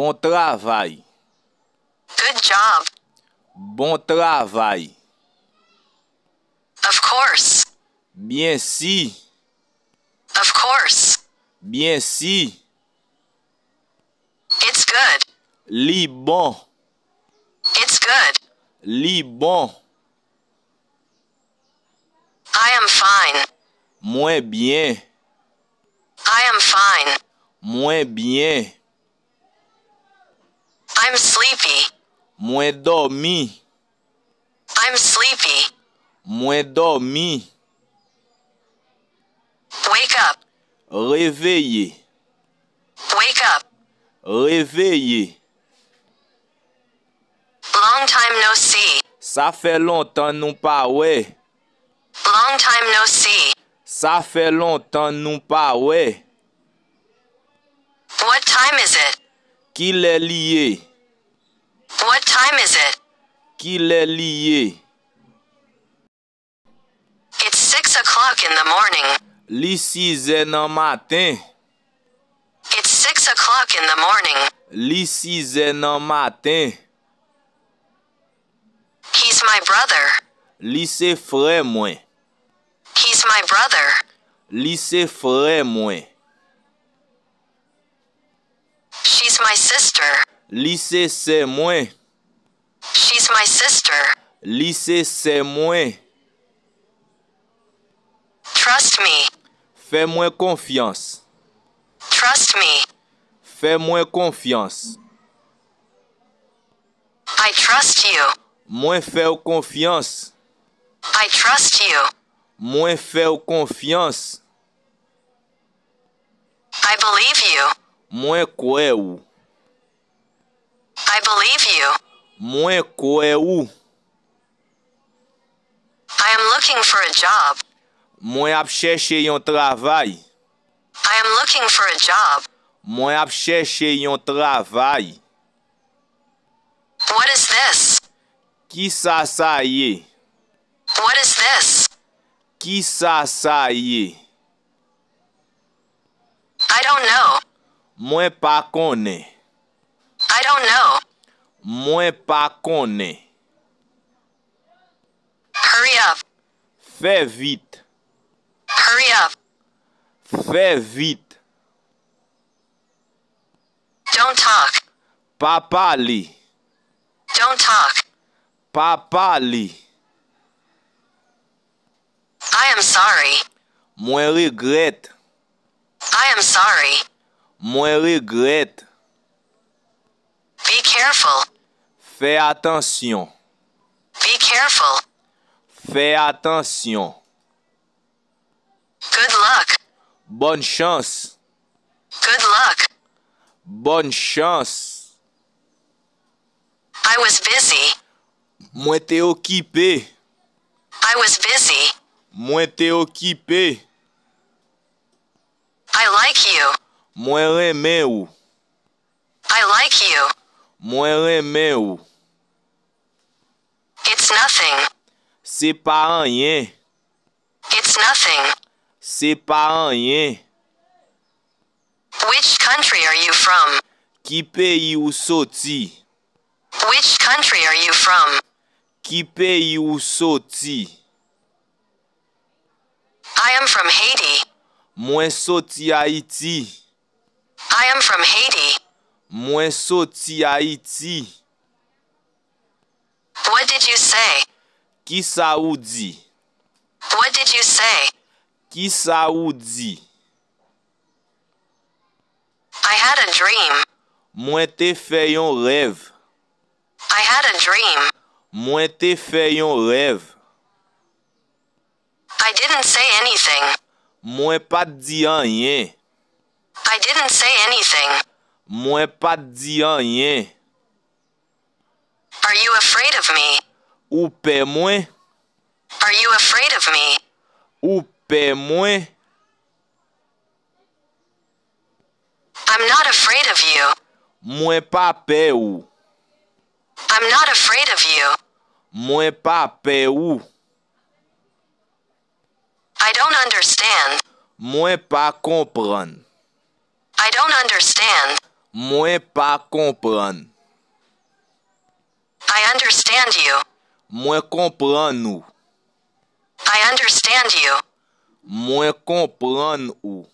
Bon travail. Good job. Bon travail. Of course. Bien si. Of course. Bien si. It's good. Li bon. It's good. Li bon. I am fine. Moins bien. I am fine. Moins bien. I'm sleepy. Moins dormi. I'm sleepy. Moins dormi. Wake up. Réveillé. Wake up. Réveillé. Long time no see. Ça fait longtemps nous pas ouais. Long time no see. Ça fait longtemps nous pas ouais. What time is it? Qui l'est lié? What time is it? Qui l'est lié? It's 6 o'clock in the morning. Li 6 heures nan matin. It's 6 o'clock in the morning. Li 6 heures nan matin. He's my brother. Li se frère moi. He's my brother. Li se frère moi. She's my sister. Li se sè moi. She's my sister. Li se sè moi. Trust me. Fais-moi confiance. Trust me. Fais-moi confiance. I trust you. Moi fais confiance. I trust you. Moi fais confiance. I believe you. Moi crois ou. I believe you. Moi crois ou. I am looking for a job. Moi ap chercher yon travail. I am looking for a job. Moi ap chercher yon travail. What is this? Qui ça y est? What is this? Qui ça y est? I don't know. Moi pas connais. I don't know. Moi pas connais. Hurry up. Fais vite. Hurry up. Fais vite. Don't talk. Pas parler. Don't talk. Pas parler. I am sorry. Moi regrette. I am sorry. Moi regrette. Be careful. Fais attention. Be careful. Fais attention. Good luck. Bonne chance. Good luck. Bonne chance. I was busy. Moi t'es occupé. I was busy. Moi t'es occupé. I like you. Moi remè ou. I like you. Moi remè ou. It's nothing. C'est pas rien. It's nothing. C'est pas rien. Which country are you from? Qui pays ou sorti? Which country are you from? Qui pays ou sorti? I am from Haiti. Moi sorti Haïti. I am from Haiti. Moi sorti Haïti. What did you say? Qui ça ou dit? What did you say? Qui ça ou dit? I had a dream. Moi te fait yon rêve. I had a dream. Moi te fait yon rêve. I didn't say anything. Moi pas dit rien. I didn't say anything. Moi pas dit rien. Are you afraid of me? Ou pè moi? Are you afraid of me? Ou pè moi? I'm not afraid of you. Moi pas pè ou. I'm not afraid of you. Moi pas pè ou. I don't understand. Moi pas comprendre. I don't understand. Mwen pa kompran. I understand you. Mwen kompran nou. I understand you. Mwen kompran ou.